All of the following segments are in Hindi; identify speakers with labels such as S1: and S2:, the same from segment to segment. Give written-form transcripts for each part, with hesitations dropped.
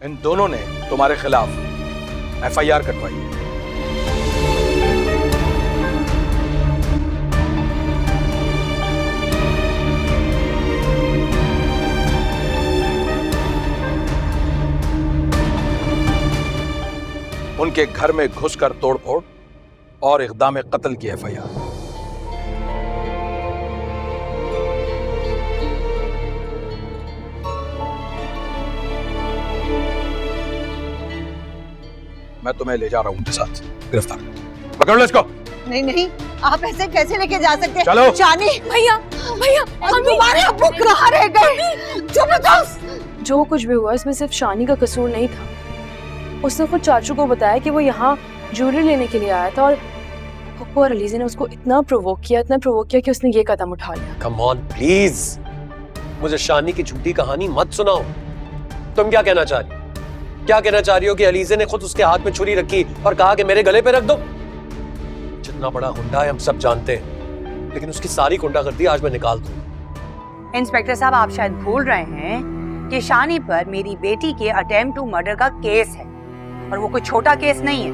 S1: इन दोनों ने तुम्हारे खिलाफ FIR कटवाई है। उनके घर में घुसकर तोड़फोड़ और इक़दाम कत्ल की FIR। मैं तुम्हें ले जा रहा हूं उनके साथ, गिरफ्तार पकड़ लो इसको।
S2: नहीं नहीं, आप ऐसे कैसे लेके जा सकते हैं?
S1: चलो।
S2: शानी
S3: भैया भैया
S2: तुम्हारे अब्बू कहाँ रह गए? जबरदस्त।
S3: जो कुछ भी हुआ इसमें सिर्फ शानी का कसूर नहीं था। उसने खुद चाचू को बताया कि वो यहाँ ज्वेलरी लेने के लिए आया था और पप्पू और अलीज़ा ने उसको इतना प्रोवोक किया कि उसने ये कदम उठा लिया।
S4: कम ऑन प्लीज, मुझे शानी की झूठी कहानी मत सुनाओ। तुम क्या कहना चाह रही हो? क्या कहना चाह रही हो कि अलीज़ा ने खुद उसके हाथ में छुरी रखी और कहा कि मेरे गले पे रख दो? जितना बड़ा गुंडा है हम सब जानते हैं, लेकिन उसकी सारी गुंडागर्दी आज मैं निकाल दूं।
S5: इंस्पेक्टर साहब, आप शायद भूल रहे हैं कि शानी पर मेरी बेटी के अटेम्प्ट टू मर्डर का केस है और वो कोई छोटा केस नहीं है।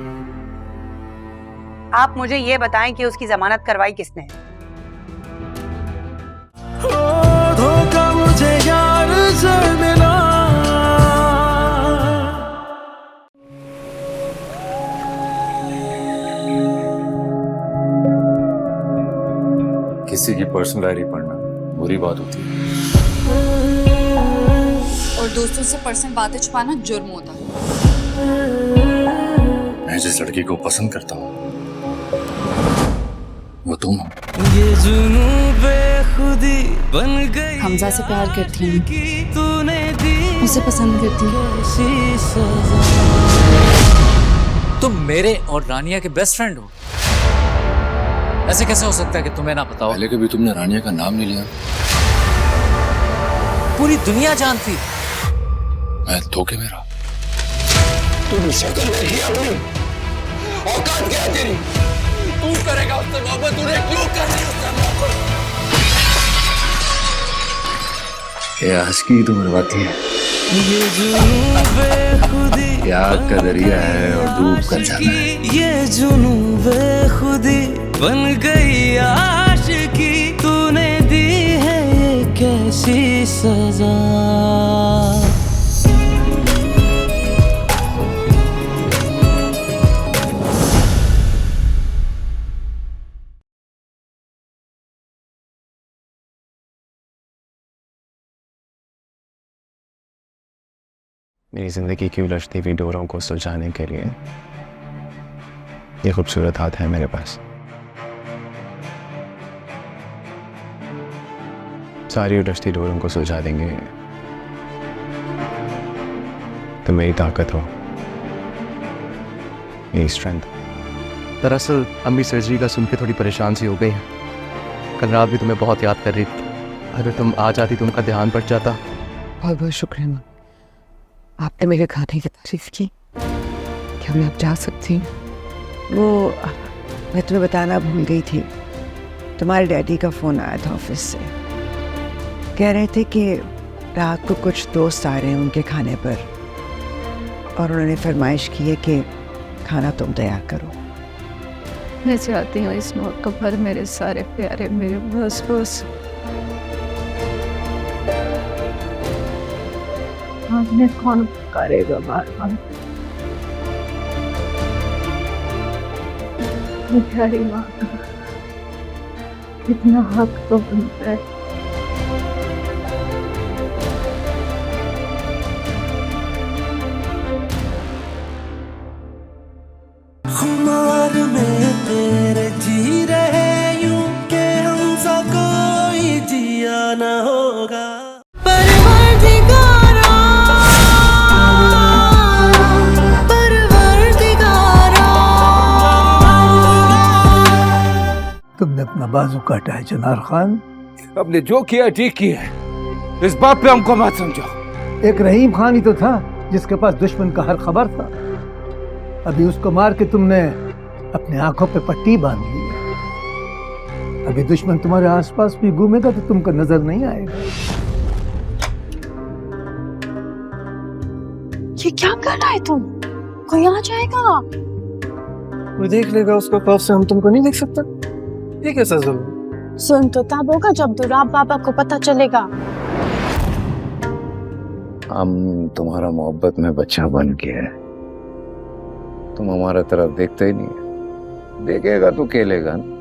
S5: आप मुझे ये बताएं कि उसकी जमानत करवाई किसने है?
S6: धोखा मुझे यार से मिला।
S7: किसी की पर्सनल डायरी पढ़ना बुरी बात होती है
S8: और दोस्तों से पर्सनल बातें छुपाना जुर्म होता है।
S7: मैं जिस लड़की को पसंद करता हूँ वो तुम हो।
S6: ये जुनून बेखुदी बन गई।
S8: हमजा से प्यार करती हूँ,
S6: तूने दी
S8: उसे पसंद करती हूँ।
S6: कैसी सजा।
S9: तुम मेरे और रानिया के बेस्ट फ्रेंड हो। ऐसे कैसे हो सकता है कि तुम्हें ना पता हो?
S7: पहले कभी तुमने रानिया का नाम नहीं लिया।
S9: पूरी दुनिया जानती।
S7: मैं धोखे में रहा।
S4: तुम शक्ल नहीं अपनी औकात क्या है तेरी? तू करेगा उससे मोहब्बत? तूने क्यों कर रही उससे मोहब्बत?
S7: ये आशिकी तो बर्बादी है।
S6: ये जुनून बेखुदी
S7: प्यार का दरिया है और डूब कर जाना है।
S6: ये जुनून बेखुदी बन गई आशिकी। तूने दी है ये कैसी सजा।
S10: मेरी जिंदगी की उलझती हुई डोरों को सुलझाने के लिए ये खूबसूरत हाथ है मेरे पास। सारी उलझती डोरों को सुलझा देंगे तो मेरी ताकत हो, मेरी स्ट्रेंथ।
S11: दरअसल अम्मी सर्जरी का सुन के थोड़ी परेशान सी हो गई है। कल रात भी तुम्हें बहुत याद कर रही थी। अगर तुम आ जाती तो उनका ध्यान बढ़ जाता।
S2: बहुत बहुत शुक्रिया माँ, आपने मेरे खाने की तारीफ की। क्या मैं अब जा सकती हूँ? वो मैं तुम्हें बताना भूल गई थी, तुम्हारे डैडी का फ़ोन आया था ऑफिस से। कह रहे थे कि रात को कुछ दोस्त आ रहे हैं उनके खाने पर और उन्होंने फरमाइश की है कि खाना तुम तैयार करो।
S8: मैं चाहती हूँ इस मौके पर मेरे सारे प्यारे मेरे बस हमने कौन करेगा बार बार। प्यारी माँ का इतना हक तो बनता है।
S6: खुमार में तेरे जी रहे यूं के हमसा कोई जिया न होगा।
S12: तुमने अपना बाजू काटा है जनार खान।
S1: आपने जो किया ठीक किया है, इस बात पे हमको मत समझो।
S12: एक रहीम खान ही तो था जिसके पास दुश्मन का हर खबर था। अभी उसको मार के तुमने अपने आंखों पे पट्टी बांध ली है। अभी दुश्मन तुम्हारे आसपास भी घूमेगा तो तुमको नजर नहीं आएगा।
S2: ये क्या
S3: कर रहा है तुम? कोई आ जाएगा।
S12: वो देख लेगा, उसको खौफ से हम तुमको नहीं देख सकता। ये कैसा जुल्म?
S3: सुन तो तब होगा जब दुराब बाबा को पता चलेगा।
S7: हम तुम्हारा मोहब्बत में बच्चा बन के है, तुम हमारा तरफ देखते ही नहीं। देखेगा तो खेलेगा ना।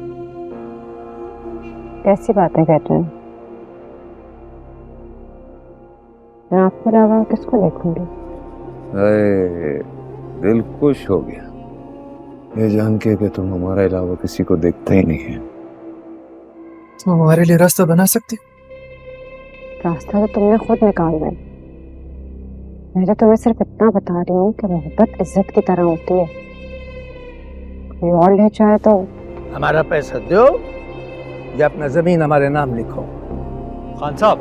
S2: कैसी बातें कहते हैं? मैं आपके अलावा किसको देखूंगी?
S7: अरे दिल खुश हो गया ये जान के कि तुम हमारे अलावा किसी को देखते ही नहीं है।
S12: तुम हमारे लिए रास्ता बना सकते?
S2: रास्ता तो तुमने खुद निकालना है। मैं तो तुम्हें सिर्फ इतना बता रही हूँ कि मोहब्बत इज्जत की तरह होती है। कोई और ले चाहे तो
S12: हमारा पैसा दो या अपना जमीन हमारे नाम लिखो।
S11: खान साहब,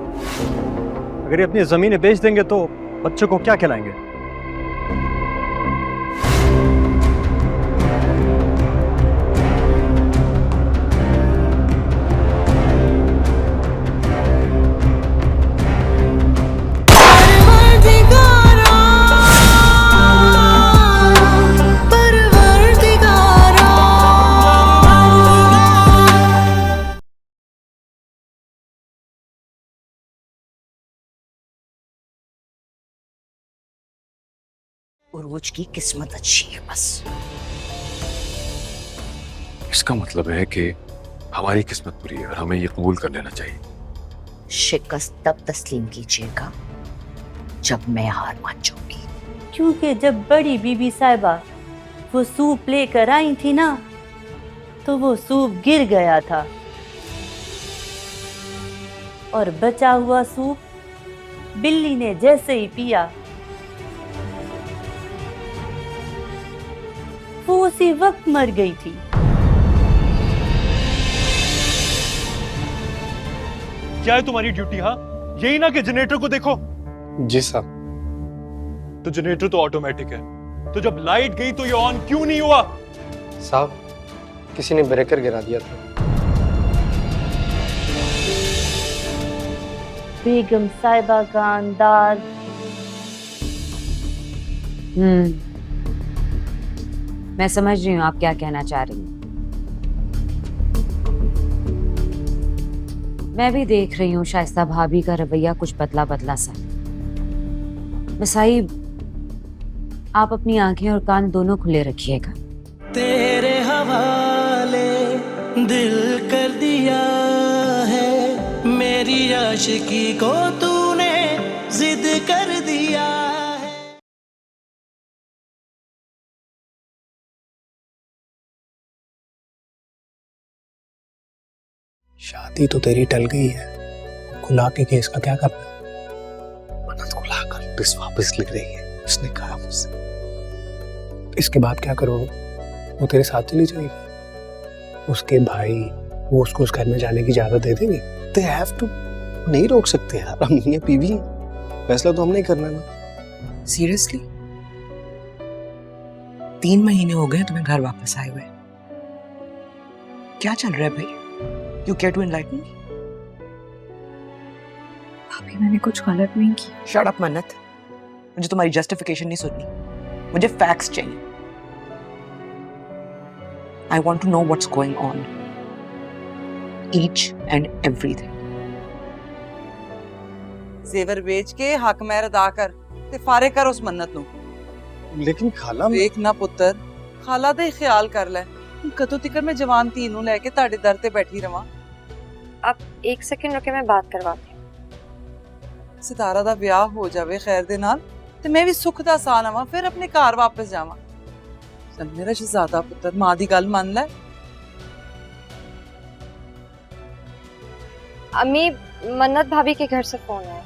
S11: अगर ये अपनी जमीनें बेच देंगे तो बच्चों को क्या खिलाएंगे?
S5: उर्वश की किस्मत अच्छी है बस।
S7: इसका मतलब है कि हमारी किस्मत बुरी है और हमें ये कबूल कर लेना चाहिए।
S5: शिकस्त तब तस्लीम कीजिएगा जब मैं हार मान जाऊंगी।
S13: क्योंकि जब बड़ी बीबी साहिबा वो सूप लेकर आई थी ना, तो वो सूप गिर गया था और बचा हुआ सूप बिल्ली ने जैसे ही पिया, वो उसी वक्त मर गई थी।
S11: क्या है तुम्हारी ड्यूटी? हाँ, यही ना कि जनरेटर को देखो।
S10: जी साहब।
S11: तो जनरेटर तो ऑटोमेटिक है, तो जब लाइट गई तो ये ऑन क्यों नहीं हुआ?
S10: साहब, किसी ने ब्रेकर गिरा दिया था।
S13: बेगम साहिबा का अंदाज।
S5: मैं समझ रही हूँ आप क्या कहना चाह रही हैं। मैं भी देख रही हूँ शाइस्ता भाभी का रवैया कुछ बदला बदला सा। साहिब, आप अपनी आंखें और कान दोनों खुले रखिएगा।
S6: तेरे हवाले दिल कर दिया है, मेरी आशिकी को तूने जिद कर दिया।
S12: शादी तो तेरी टल गई है, खुला के केस का क्या करना? मन्नत खुला कर वापस लिख रही है, उसने कहा मुझसे। इसके बाद क्या करोगे? वो तेरे साथ चली जाएगी, उसके भाई वो उसको उस घर में जाने की इजाजत दे देंगे? They have to, नहीं रोक सकते यार, हम ये पीवी हैं, फैसला तो हमने करना ना।
S2: सीरियसली 3 महीने हो गए तुम्हें घर वापस आए हुए, क्या चल रहा है भाई? You care to enlighten me?
S3: भाभी मैंने कुछ गलत नहीं की।
S2: Shut up मन्नत, मुझे तुम्हारी जस्टिफिकेशन नहीं सुननी, मुझे फैक्ट्स चाहिए। I want to know what's going on, each and everything.
S14: जेवर बेच के हक महर अदा कर ते फारे कर उस मन्नत नू।
S12: लेकिन खाला
S14: देख ना पुत्र, खाला दा ही ख्याल कर ले। कदों तिकर मैं जवान धी नू लेके ताड़े दर ते बैठी रवां।
S3: आप 1 सेकंड रुके, मैं बात करवाती हूँ।
S14: सितारा दा ब्याह हो जावे खैर दे नाल ते मैं भी सुख दा साह लवां, फिर अपने घर वापस जावां। चल मेरा शहजादा पुत्र, मां दी गल मान ले।
S3: अम्मी, मन्नत भाभी के घर से फोन है।